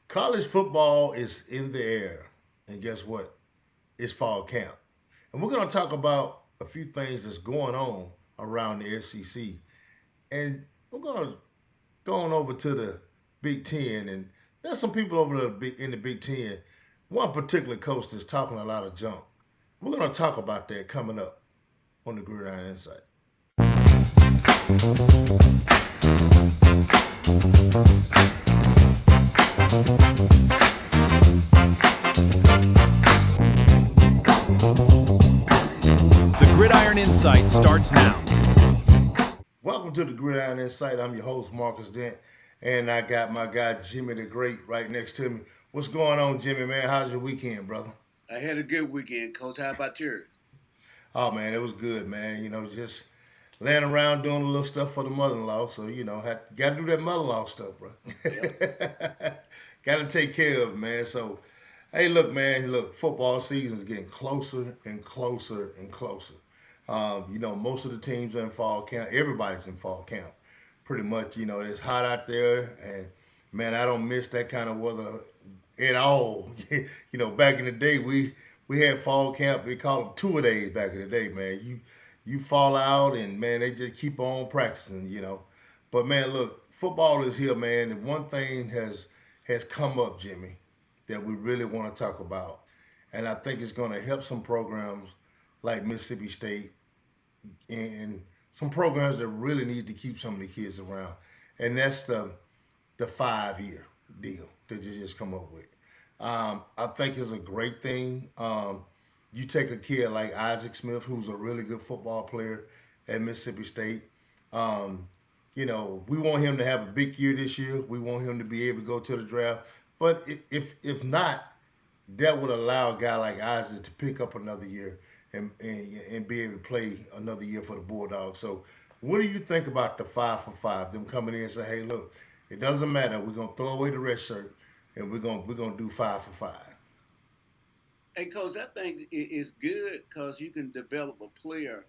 College football is in the air, and guess what? It's fall camp, and we're going to talk about a few things that's going on around the SEC, and we're going to go on over to the Big Ten, and there's some people over in the Big Ten. One particular coach that's talking a lot of junk. We're going to talk about that coming up on the Gridiron Insight. The Gridiron Insight starts now. Welcome to the Gridiron Insight. I'm your host, Marcus Dent, and I got my guy Jimmy the Great right next to me. What's going on, Jimmy, man? How's your weekend, brother? I had a good weekend, Coach. How about yours? Oh, man, it was good, man. Just laying around doing a little stuff for the mother-in-law. So, got to do that mother-in-law stuff, bro. Yep. Got to take care of it, man. So, hey, look, man, football season is getting closer and closer and closer. Most of the teams are in fall camp. Everybody's in fall camp. Pretty much, it's hot out there, and man, I don't miss that kind of weather at all. Back in the day, we had fall camp. We called them tour days back in the day, man. You fall out, and man, they just keep on practicing. But man, look, football is here, man. And one thing has come up, Jimmy, that we really want to talk about, and I think it's going to help some programs like Mississippi State and some programs that really need to keep some of the kids around, and that's the 5 year deal that you just come up with. I think it's a great thing. You take a kid like Isaac Smith, who's a really good football player at Mississippi State. Um, we want him to have a big year this year. We want him to be able to go to the draft. But if not, that would allow a guy like Isaac to pick up another year and be able to play another year for the Bulldogs. So, what do you think about the 5 for 5? Them coming in and say, "Hey, look, it doesn't matter. We're gonna throw away the red shirt, and we're gonna do 5 for 5." Hey, Coach, I think it's good because you can develop a player,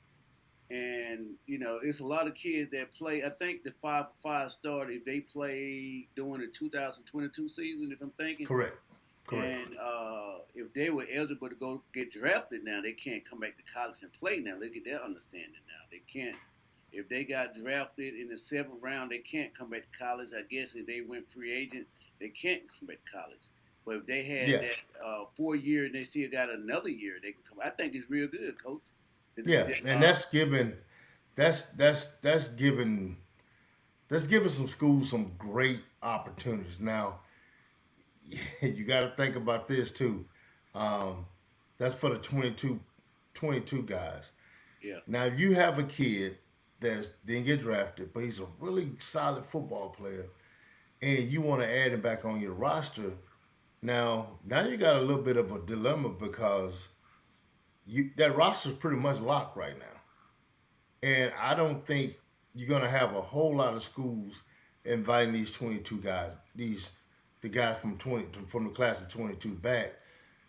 and it's a lot of kids that play. I think the 5 for 5 started if they play during the 2022 season, if I'm thinking. Correct. Correct. And if they were eligible to go get drafted now, they can't come back to college and play now. Look at their understanding now. They can't. If they got drafted in the 7th round, they can't come back to college. I guess if they went free agent, they can't come back to college. But if they had Yeah. that 4 year and they still got another year, they can come. I think it's real good, Coach. Yeah, and that's giving some schools some great opportunities. Now, you got to think about this too. Um, that's for the 22 guys. Yeah, Now, if you have a kid that didn't get drafted, but he's a really solid football player, and you want to add him back on your roster, now you got a little bit of a dilemma because that roster's pretty much locked right now, and I don't think you're gonna have a whole lot of schools inviting these 22 guys, the guys from the class of 22 back,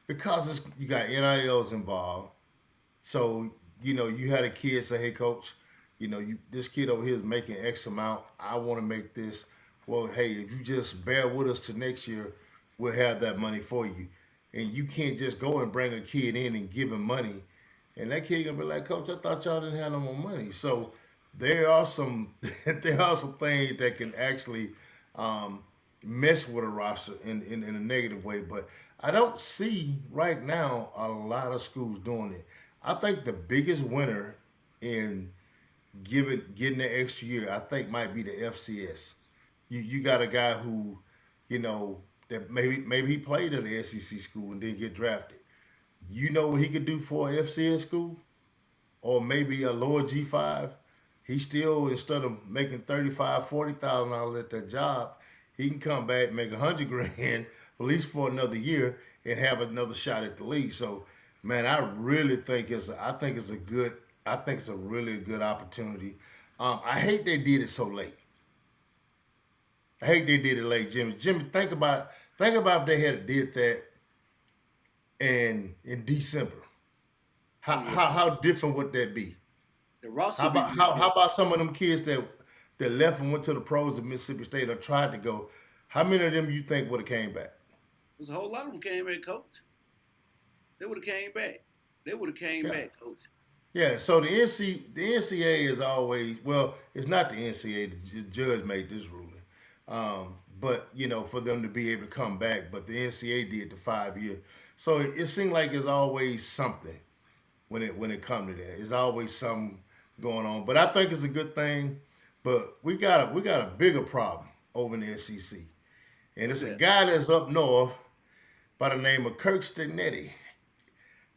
because you got NILs involved. So you had a kid say, "Hey, coach, this kid over here is making X amount. I want to make this. Well, hey, if you just bear with us to next year, we'll have that money for you." And you can't just go and bring a kid in and give him money, and that kid gonna be like, "Coach, I thought y'all didn't have no more money." So there are some there are some things that can actually um, mess with a roster in a negative way. But I don't see right now a lot of schools doing it. I think the biggest winner in getting the extra year, I think might be the FCS. You got a guy who, you know, that maybe he played at the SEC school and didn't get drafted. You know what he could do for a FCS school, or maybe a lower G5. He still, instead of making 35, 40,000 dollars at that job, he can come back, make 100 grand at least for another year, and have another shot at the league. So, man, I really think I think it's a really good opportunity. I hate they did it so late. I hate they did it late, Jimmy. Jimmy, think about if they had did that in December. How oh yeah, how how different would that be? the roster How will be about real how good. about some of them kids that left and went to the pros of Mississippi State or tried to go? How many of them you think would have came back? There's a whole lot of them came back, coach. They would have came back. They would have came Yeah. back, coach. Yeah, so the NCAA is always, well, it's not the NCAA. The judge made this ruling, but for them to be able to come back, but the NCAA did the 5 year. So it seemed like it's always something when it comes to that. It's always something going on. But I think it's a good thing. But we got a bigger problem over in the SEC, and What's it's a that? guy that's up north by the name of Kirk Stignetti.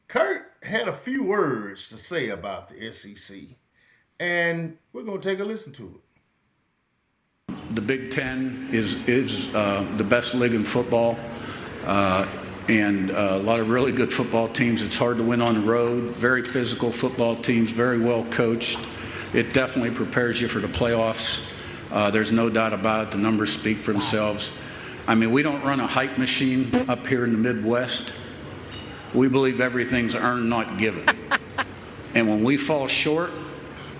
Kurt had a few words to say about the SEC, and we're going to take a listen to The Big Ten is the best league in football, and a lot of really good football teams. It's hard to win on the road. Very physical football teams, very well coached. It definitely prepares you for the playoffs. There's no doubt about it. The numbers speak for themselves. I mean, we don't run a hype machine up here in the Midwest. We believe everything's earned, not given. And when we fall short,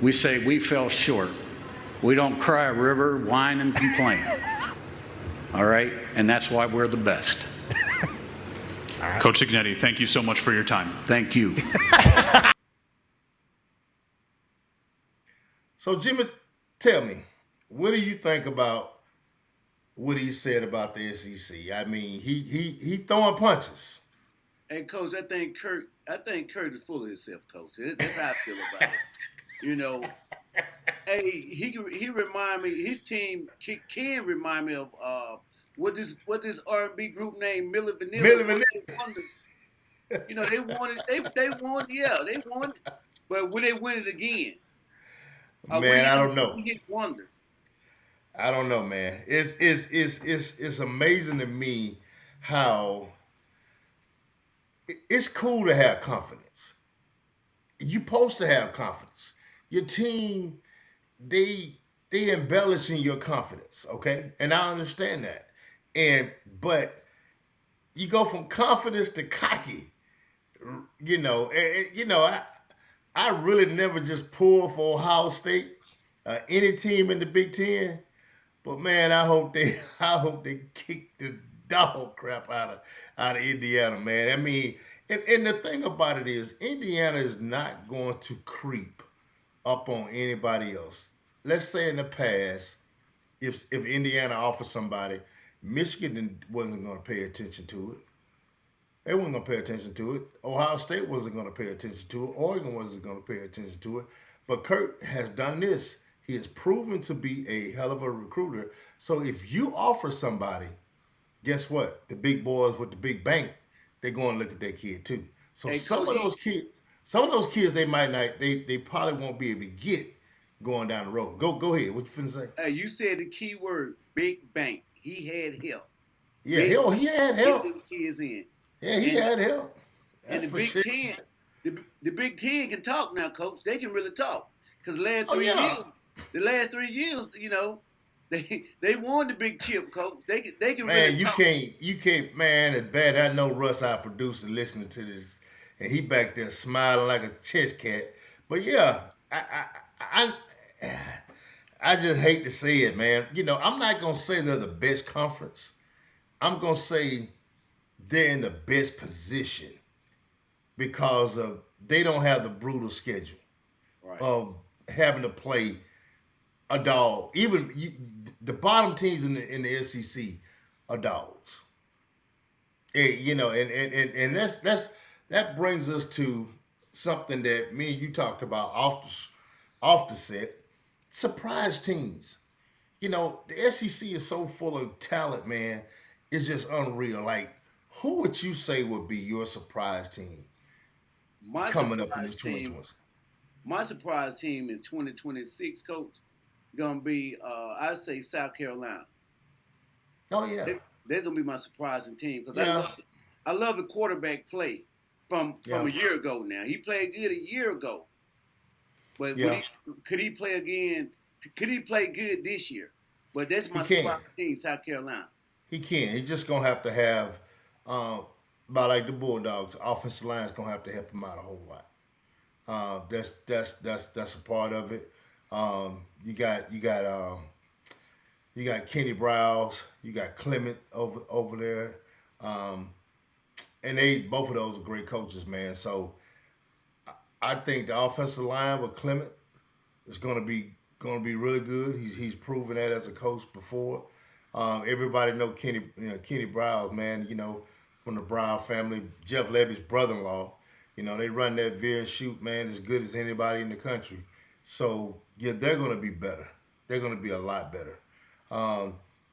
we say we fell short. We don't cry a river, whine, and complain. All right? And that's why we're the best. Coach Signetti, thank you so much for your time. Thank you. it. So, Jimmy, tell me, what do you think about what he said about the SEC? I mean, he throwing punches. Hey, coach, I think Kurt is full of himself, coach. That's how I feel about it. You know, hey, he remind me. His team can remind me of what this R&B group named Milli Vanilli. Milli Vanilli. They won they won it. They won. Yeah, they won it. But will they win it again? Man, I don't know. He hit wonder. I don't know, man. It's amazing to me how it's cool to have confidence. You supposed to have confidence. Your team, they embellishing your confidence, okay? And I understand that. But you go from confidence to cocky, I really never just pull for Ohio State, any team in the Big Ten. But man, I hope they kick the dog crap out of Indiana, man. I mean, and the thing about it is, Indiana is not going to creep up on anybody else. Let's say in the past, if Indiana offered somebody, Michigan wasn't going to pay attention to it. They weren't going to pay attention to it. Ohio State wasn't going to pay attention to it. Oregon wasn't going to pay attention to it. But Kurt has done this. He has proven to be a hell of a recruiter. So if you offer somebody, guess what? The big boys with the big bank, they're going to look at that kid too. So Hey, some coach, of those kids, they might not, they probably won't be able to get going down the road. Go ahead. What you finna say? you said the key word, big bank. He had help. Yeah, Big hell, he had get help. them kids in. Yeah, he And had help. and That's the for Big sure. Ten, the Big Ten can talk now, coach. They can really talk. Because Oh yeah. the last 3 years, they won the big chip, coach. They can really Man, you talk. can't, man, it's bad. I know Russ, our producer, listening to this, and he back there smiling like a chess cat. But yeah, I just hate to say it, man. I'm not gonna say they're the best conference. I'm gonna say they're in the best position because of they don't have the brutal schedule Right. of having to play a dog. Even the bottom teams in the SEC are dogs. And that brings us to something that me and you talked about off the set. Surprise teams. The SEC is so full of talent, man. It's just unreal. Like, who would you say would be your surprise team My coming up in surprise this team, 2020? my surprise team in 2026, coach, gonna be I say South Carolina. Oh yeah, They're gonna be my surprising team because yeah, I love the quarterback play from yeah, a year ago. Now he played good a year ago, but yeah. could he play again? Could he play good this year? But that's He my can. surprise team, South Carolina. He can. He's just gonna have to have, about like the Bulldogs, offensive line's gonna have to help him out a whole lot. That's a part of it. You got Kenny Browse, you got Clement over there. And they both of those are great coaches, man. So I think the offensive line with Clement is going to be really good. He's proven that as a coach before. Everybody know Kenny Browse, man. From the Brown family, Jeff Levy's brother-in-law. They run that veer and shoot, man, as good as anybody in the country. So yeah, they're going to be better. They're going to be a lot better.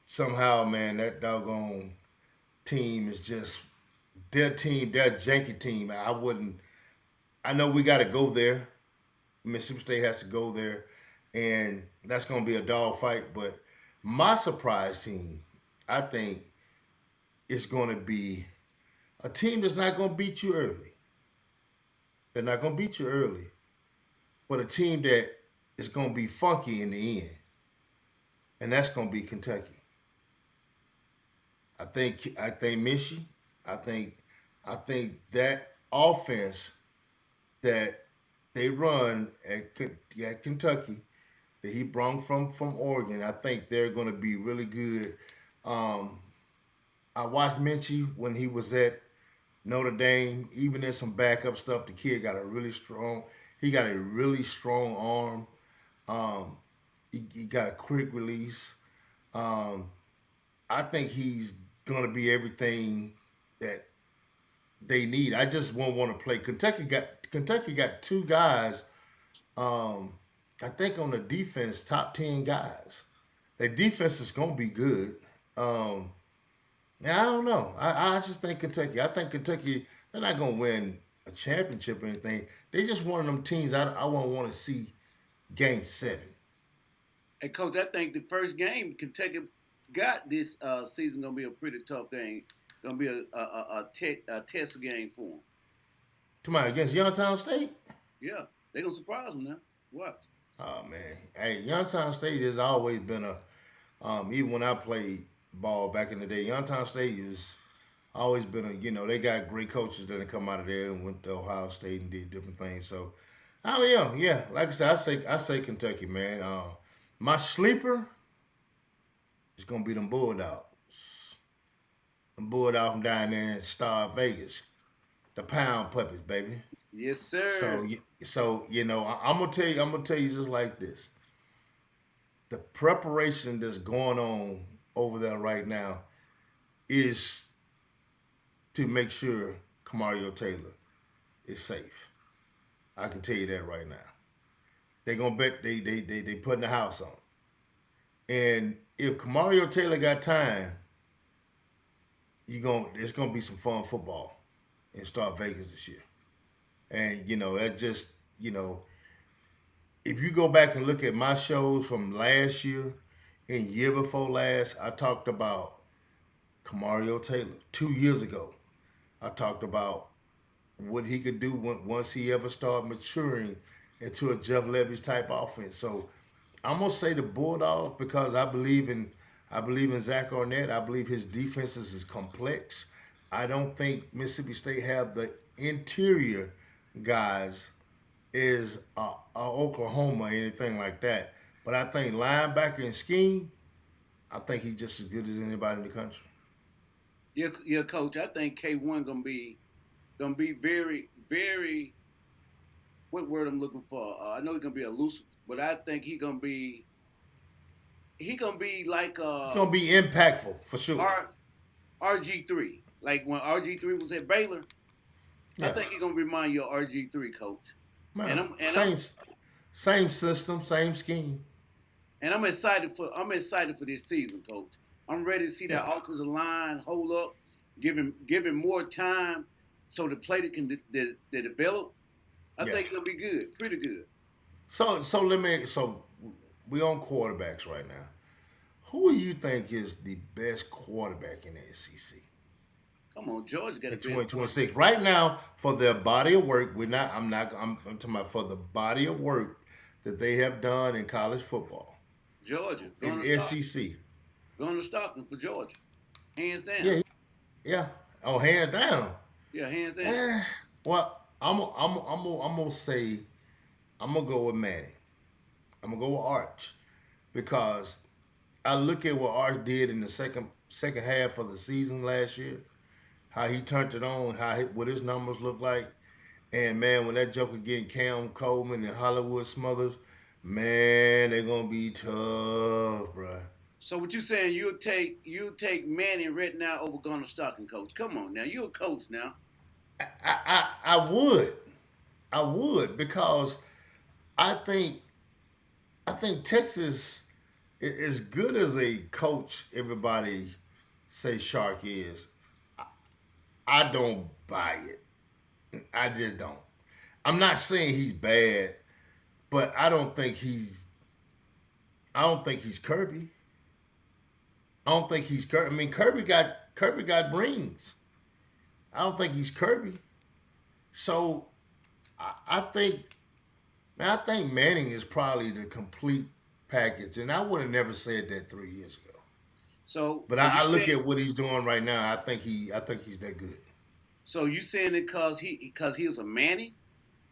Somehow, man, that doggone team is just their team, their janky team. I wouldn't. I know we got to go there. Mississippi State has to go there, and that's going to be a dog fight. But my surprise team, I think, is going to be a team that's not going to beat you early. They're not going to beat you early, but a team that is going to be funky in the end, and that's going to be Kentucky. I think Michi. I think I think that offense that they run at Kentucky that he brought from Oregon. I think they're going to be really good. Um, I watched Minchie when he was at Notre Dame. Even in some backup stuff, the kid got a really strong. He got a really strong arm. Um, he got a quick release. Um, I think he's going to be everything that they need. I just won't want to play. Kentucky got two guys. Um, I think on the defense, top 10 guys. Their defense is going to be good. Um, Now I don't know. I just think Kentucky. I think Kentucky. They're not gonna win a championship or anything. They just one of them teams. I won't want to see game 7. Hey, coach, I think the first game Kentucky got this season gonna be a pretty tough game. Gonna be a test game for them. Tomorrow against Youngstown State. Yeah, they gonna surprise them now. What? Oh man, hey, Youngstown State has always been a. Even when I played ball back in the day, Youngstown State has always been a. They got great coaches that have come out of there and went to Ohio State and did different things. So, I mean, yeah. Like I said, I say Kentucky, man. My sleeper is gonna be them Bulldogs. Them Bulldogs from down there in Star Vegas, the Pound Puppies, baby. Yes, sir. I'm gonna tell you just like this. The preparation that's going on over there right now is to make sure Kamario Taylor is safe. I can tell you that right now. They're gonna bet they putting the house on. And if Kamario Taylor got time, there's gonna be some fun football in Star Vegas this year. And that just you know if you go back and look at my shows from last year and year before last, I talked about Kamario Taylor 2 years ago. I talked about what he could do once he ever started maturing into a Jeff Levy's type offense. So I'm gonna say the Bulldogs because I believe in Zach Arnett. I believe his defenses is complex. I don't think Mississippi State have the interior guys is Oklahoma or anything like that. But I think linebacker and scheme, I think he's just as good as anybody in the country. Yeah, coach. I think K1 gonna be very, very. What word I'm looking for? I know he's gonna be elusive, but I think he gonna be like It's gonna be impactful for sure. RG3. Like when RG3 was at Baylor, I Yeah, think he's gonna remind you of RG3, coach. And man. I'm and I'm Same system, same scheme. and I'm excited for this season, coach. I'm ready to see that Yeah, offensive line hold up, give him more time, so the play that can develop. I yeah. think it'll be good, pretty good. So we on quarterbacks right now. Who do you think is the best quarterback in the SEC Come on, Georgia got in a better quarterback. 2026? Right now, for their body of work, we're not. I'm not. I'm talking about for the body of work that they have done in college football Georgia in going to Stockton, SEC. going to Stockton for Georgia, hands down. Yeah, yeah. Oh, hands down. Yeah, hands down. Eh, well, I'm gonna say I'm gonna go with Manny. I'm gonna go with Arch because I look at what Arch did in the second half of the season last year. how he turned it on, what his numbers look like. And man, when that Joker getting Cam Coleman and Hollywood Smothers, man, they're gonna be tough, bruh. So what you saying? You take Manning right now over Gunnar Stockton, coach? Come on now, you a coach now. I would, I would because I think I think Texas, as good as a coach, everybody say Shark is. I don't buy it. I just don't. I'm not saying he's bad, but I don't think he's Kirby. I don't think he's Kirby. I mean, Kirby got rings. I don't think he's Kirby. So I think I think Manning is probably the complete package, and I would have never said that 3 years ago. So But are you I look saying? at what he's doing right now. I think he's that good. So you saying it because he was a Manning?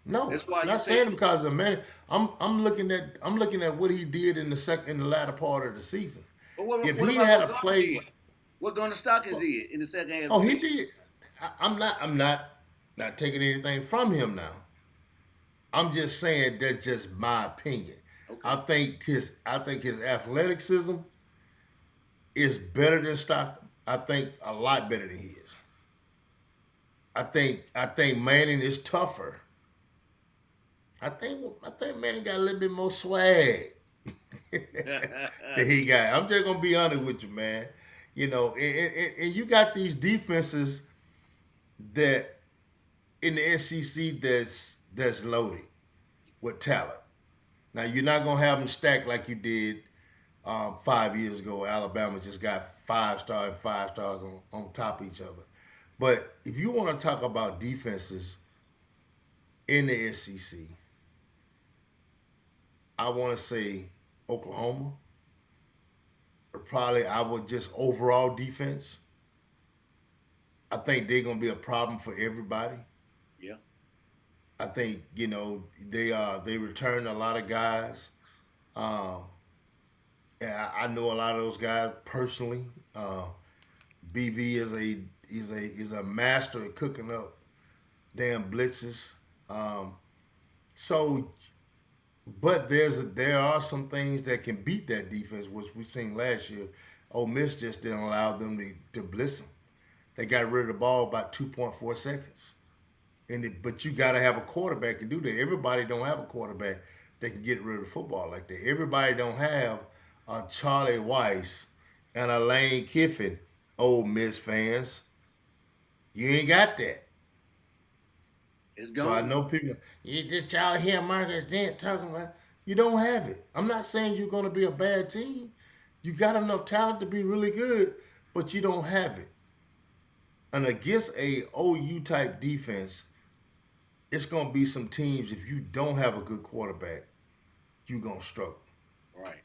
No, That's why you not saying. saying him because of Manning. I'm looking at what he did in the latter part of the season. But what, If what he about had what a Gunnar play, did? What Gunnar Stockton did in the second half of oh, the he season? did. I'm not taking anything from him now. I'm just saying that's just my opinion. Okay. I think his athleticism is better than Stockton. I think a lot better than his. I think Manning is tougher. I think Manning got a little bit more swag that he got. I'm just gonna be honest with you, man. You know, and you got these defenses that in the SEC that's loaded with talent. Now you're not gonna have them stacked like you did 5 years ago. Alabama just got 5 star and 5 stars on top of each other. But if you want to talk about defenses in the SEC, I want to say Oklahoma, or probably I would just overall defense. I think they're gonna be a problem for everybody. Yeah. I think they return a lot of guys. Um, and I know a lot of those guys personally. BV is a master at cooking up damn blitzes. Um, so, but there are some things that can beat that defense, which we seen last year. Ole Miss just didn't allow them to blitz them. They got rid of the ball about 2.4 seconds. But you got to have a quarterback to do that. Everybody don't have a quarterback that can get rid of the football like that. Everybody don't have a Charlie Weiss and a Lane Kiffin. Ole Miss fans, you ain't got that. It's So I gone. know people. You did y'all hear Marcus Dent talking about? You don't have it. I'm not saying you're going to be a bad team. You got enough talent to be really good, but you don't have it. And against a OU type defense, it's gonna be some teams. If you don't have a good quarterback, you gonna struggle. Right.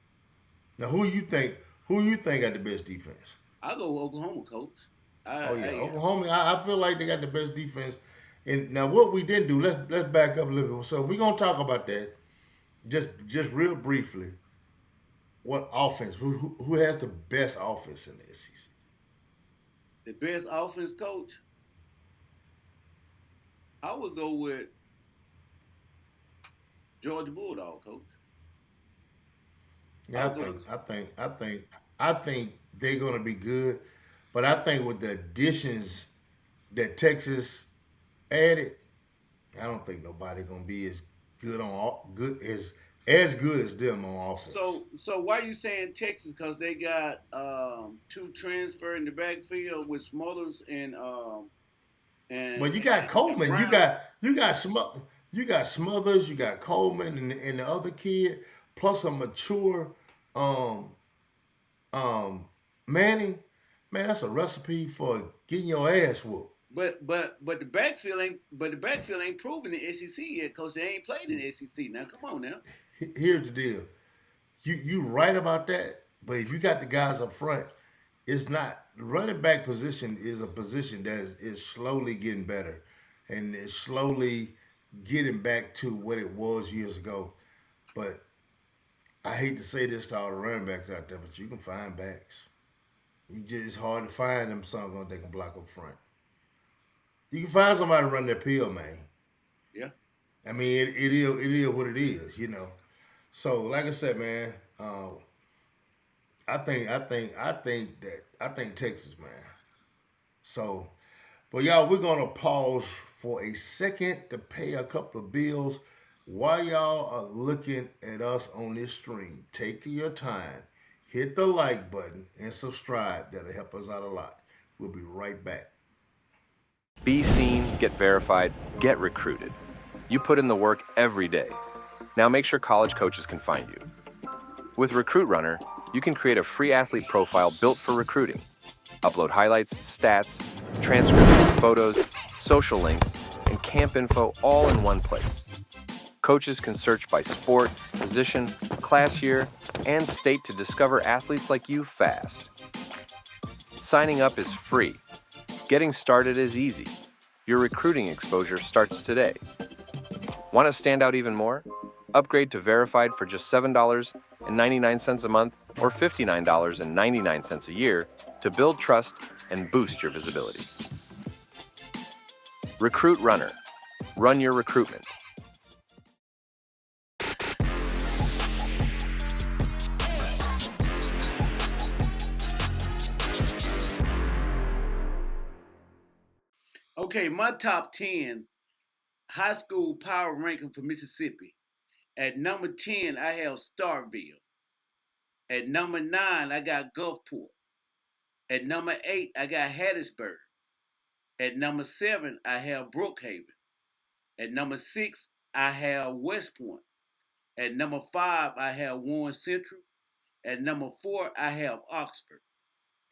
Now, who you think got the best defense? I go with Oklahoma, coach. Oh yeah, I Oklahoma. I feel like they got the best defense. And now, what we didn't do, let's back up a little bit. So we're gonna talk about that just real briefly. What offense? Who has the best offense in the SEC? the best offense coach. I would go with Georgia Bulldog, coach. I Yeah, would go. I think they're gonna be good, but I think with the additions that Texas added, I don't think nobody gonna be as good on good as good as them on offense. So why you saying Texas? Because they got two transfer in the backfield with Smothers But you got and Coleman, Brown. You got Smothers, you got Coleman, and the other kid, plus a mature um, um, Manning. Man, that's a recipe for getting your ass whooped. But the backfield ain't proven the SEC yet because they ain't played in the SEC. Now come on now. Here's the deal: you right about that, but if you got the guys up front, it's not the running back position is a position that is slowly getting better, and is slowly getting back to what it was years ago. But I hate to say this to all the running backs out there, but you can find backs. It's hard to find them some that can block up front. You can find somebody to run their pill, man. Yeah. I mean, it is what it is, you know. So, like I said, man, I think Texas, man. So, but y'all, we're gonna pause for a second to pay a couple of bills. While y'all are looking at us on this stream, take your time, hit the like button, and subscribe. That'll help us out a lot. We'll be right back. Be seen, get verified, get recruited. You put in the work every day. Now make sure college coaches can find you. With Recruit Runner, you can create a free athlete profile built for recruiting. Upload highlights, stats, transcripts, photos, social links, and camp info all in one place. Coaches can search by sport, position, class year, and state to discover athletes like you fast. Signing up is free. Getting started is easy. Your recruiting exposure starts today. Want to stand out even more? Upgrade to Verified for just $7.99 a month or $59.99 a year to build trust and boost your visibility. Recruit Runner. Run your recruitment. Okay, my top 10 high school power ranking for Mississippi. At number 10, I have Starkville. At number 9, I got Gulfport. At number 8, I got Hattiesburg. At number 7, I have Brookhaven. At number 6, I have West Point. At number 5, I have Warren Central. At number 4, I have Oxford.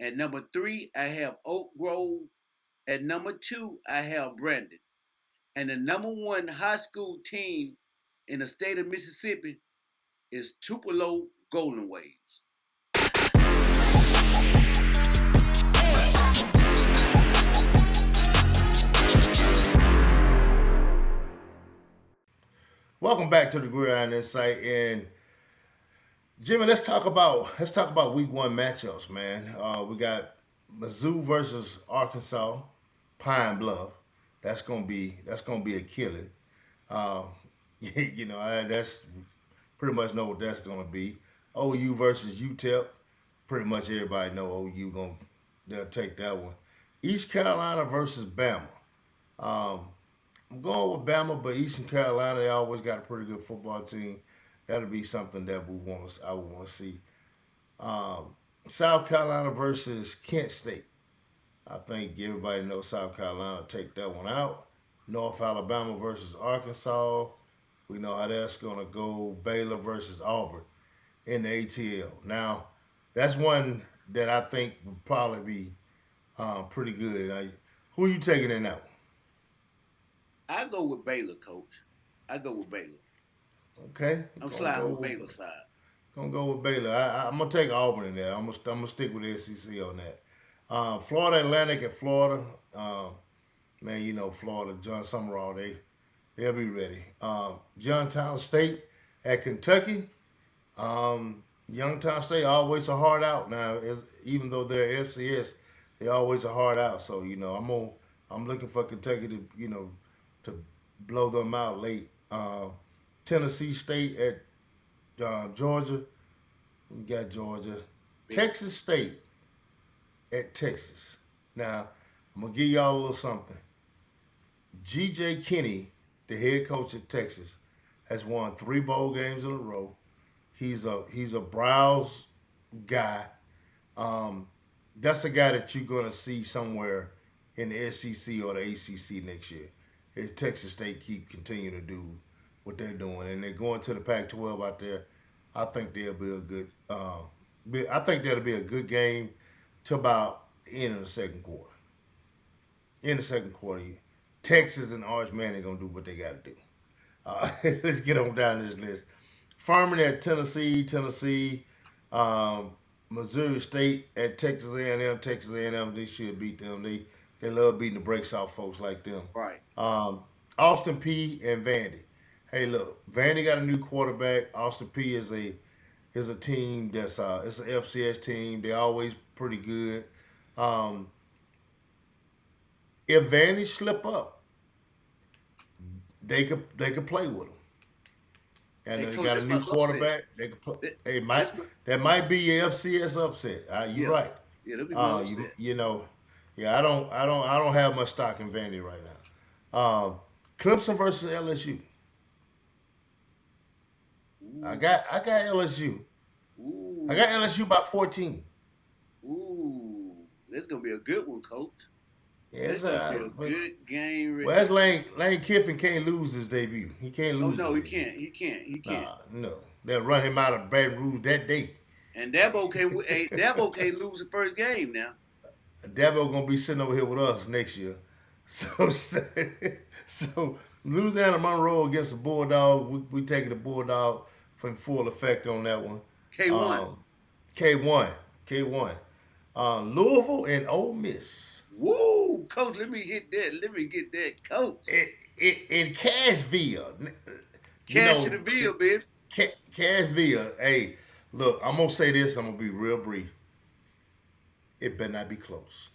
At number 3, I have Oak Grove. At number 2, I have Brandon. And the number one high school team in the state of Mississippi is Tupelo Golden Waves. Welcome back to the Gridiron Insight, and Jimmy, let's talk about week one matchups, man. We got Mizzou versus Arkansas, Pine Bluff. That's gonna be a killing. Uh, that's pretty much know what that's gonna be. OU versus UTEP. Pretty much everybody know OU gonna they'll take that one. East Carolina versus Bama. Um, I'm going with Bama, but Eastern Carolina they always got a pretty good football team. That'll be something that I would want to see. Um, South Carolina versus Kent State. I think everybody knows South Carolina take that one out. North Alabama versus Arkansas. We know how that's gonna go. Baylor versus Auburn in the ATL. Now, that's one that I think would probably be pretty good. Who are you taking in that I go with Baylor, coach. I go with Baylor. one? Okay, I'm gonna go sliding with with Baylor side. Baylor. I'm gonna take Auburn in there. I'm gonna stick with the SEC on that. Florida Atlantic and Florida. Man, you know Florida, John Summerall, they'll be ready. Youngtown State at Kentucky. Youngtown State always a hard out now. Even though they're FCS, they always a hard out. So I'm looking for Kentucky to to blow them out late. Tennessee State at Georgia. We got Georgia. Big. Texas State at Texas. Now I'm gonna give y'all a little something. G.J. Kinney, the head coach at Texas, has won three bowl games in a row. He's a browse guy. Um, that's a guy that you're gonna see somewhere in the SEC or the ACC next year. If Texas State keep continuing to do what they're doing, and they're going to the Pac-12 out there, I think they'll be a good. I think that'll be a good game to about the end of the second quarter. In the second quarter, Texas and Arch Manning gonna do what they got to do. Let's get on down this list. Furman at Tennessee, Missouri State at Texas A&M. Texas A&M, they should beat them. They love beating the brakes off folks like them. Right. Austin P and Vandy. Hey, look, Vandy got a new quarterback. Austin P is a team that's it's an FCS team. They're always pretty good. Um, if Vandy slip up, they could play with them. And Hey, they coach, got a that's my new upset. quarterback. They could play. That, It might that's my, that might be your FCS upset. You're yeah, right. yeah. That'll be my You upset. you know, yeah. I don't have much stock in Vandy right now. Clemson versus LSU. I Ooh, got I got LSU. I got ooh, LSU by 14. ooh. That's gonna be a good one, coach. That's Yes, gonna be a good game right well, that's there. Lane Kiffin can't lose his debut. He can't Oh lose his no, he debut. can't. He can't. He can't. Nah, no. They'll run him out of Baton Rouge that day. And Dabo can't lose the first game now. Dabo gonna be sitting over here with us next year. So so Louisiana Monroe against the Bulldog. We taking the Bulldog from full effect on that one. K1. Um, K1, K1. Louisville and Ole Miss. Woo, coach. Let me hit that. Let me get that, coach. In Cashville. You Cash to know, the bill, baby. Cashville. Hey, look, I'm gonna say this. I'm gonna be real brief. It better not be close.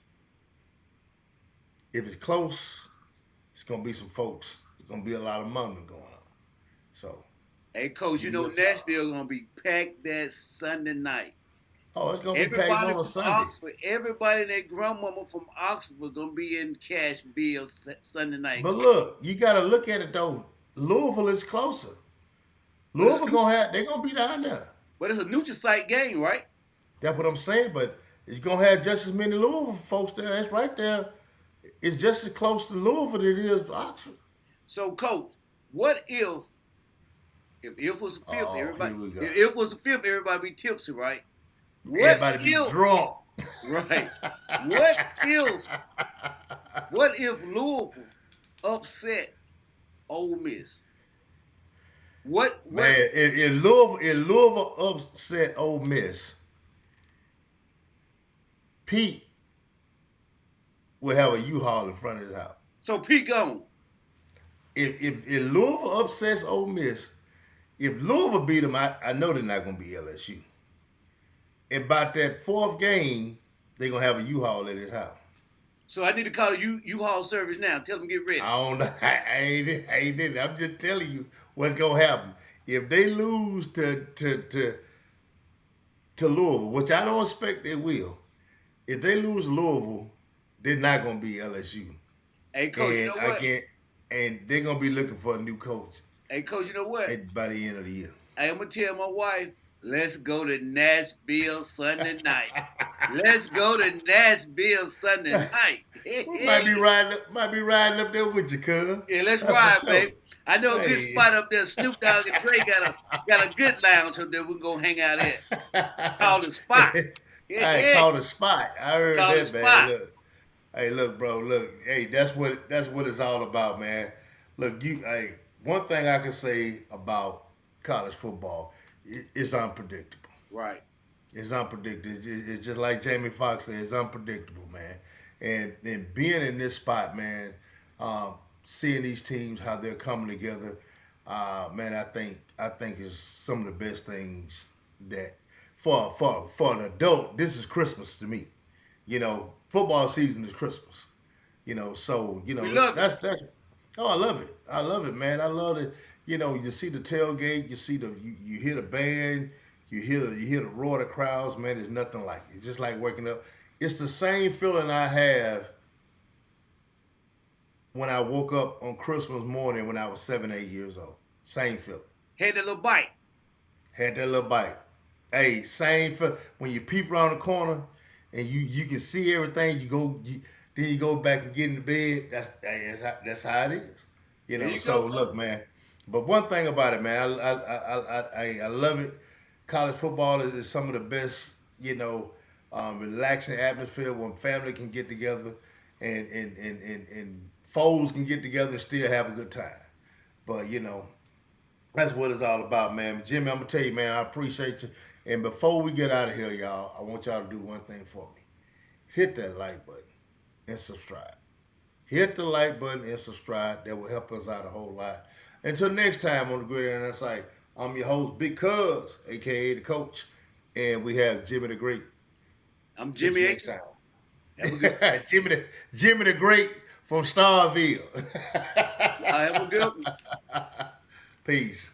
If it's close, it's gonna be some folks. It's gonna be a lot of money going on. So Hey, coach. You you know look. Nashville gonna be packed that Sunday night. Oh, it's gonna be packed Everybody on a from Sunday. Oxford, everybody and their grandmama from Oxford gonna be in Cashville Sunday night, But coach. look, you gotta look at it though. Louisville is closer. But it's a Louisville new, they're gonna be down there. but it's a neutral site game, right? That's what I'm saying. But you're gonna have just as many Louisville folks there. It's right there. It's just as close to Louisville as it is to Oxford. So, coach, what if was the fifth, Oh, everybody here we go. if was the fifth, everybody be tipsy, right? What Everybody be if drunk. right? What if Louisville upset Ole Miss? What Man, if Louisville upset Ole Miss, Pete will have a U-Haul in front of his house. so Pete gone. If Louisville upsets Ole Miss, if Louisville beat them, I know they're not gonna be LSU. And about that fourth game, they're gonna have a U-Haul at his house. So I need to call the U-Haul service now. Tell them get ready. I don't know. I ain't in it. I'm just telling you what's gonna happen. If they lose to Louisville, which I don't expect they will, if they lose to Louisville, they're not gonna be LSU. Hey, coach, you And know I what? get and they're gonna be looking for a new coach Hey, coach, you know what? by the end of the year. Hey, I'm gonna tell my wife, let's go to Nashville Sunday night. Let's go to Nashville Sunday night. We might be riding up there with you, cuz. Yeah, let's That's ride, for sure. baby. I know a good Hey. spot up there. Snoop Dogg and Trey got a good lounge up there. We can go hang out at. Call the spot. I called a spot. I heard Call the that, man. spot. Look, hey, look, bro. Look, hey, that's what it's all about, man. Look, hey, one thing I can say about college football, it's unpredictable. Right. It's unpredictable. It's just like Jamie Foxx said. It's unpredictable, man. And being in this spot, man, seeing these teams how they're coming together, man, I think is some of the best things that for an adult. This is Christmas to me. Football season is Christmas. So We love it. that's. Oh, I love it. I love it, man. I love it. You see the tailgate. You see you hear the band. You hear the roar of the crowds, man. There's nothing like it. It's just like waking up. It's the same feeling I have when I woke up on Christmas morning when I was 7, 8 years old. Same feeling. Had a little bite. Had that little bite. Hey, same feeling. When you peep around the corner and you can see everything, then you go back and get in the bed. That's how it is. There you So go. look, man. But one thing about it, man, I love it. College football is some of the best, relaxing atmosphere when family can get together and foes can get together and still have a good time. But that's what it's all about, man. Jimmy, I'm gonna tell you, man, I appreciate you. And before we get out of here, y'all, I want y'all to do one thing for me. Hit that like button and subscribe. Hit the like button and subscribe. That will help us out a whole lot. Until next time on the Gridiron Insight, I'm your host, Big Cuz, aka the coach, and we have Jimmy the Great. I'm See you Jimmy next H. time. Have a good Jimmy the Great from Starville. I have a good one. Peace.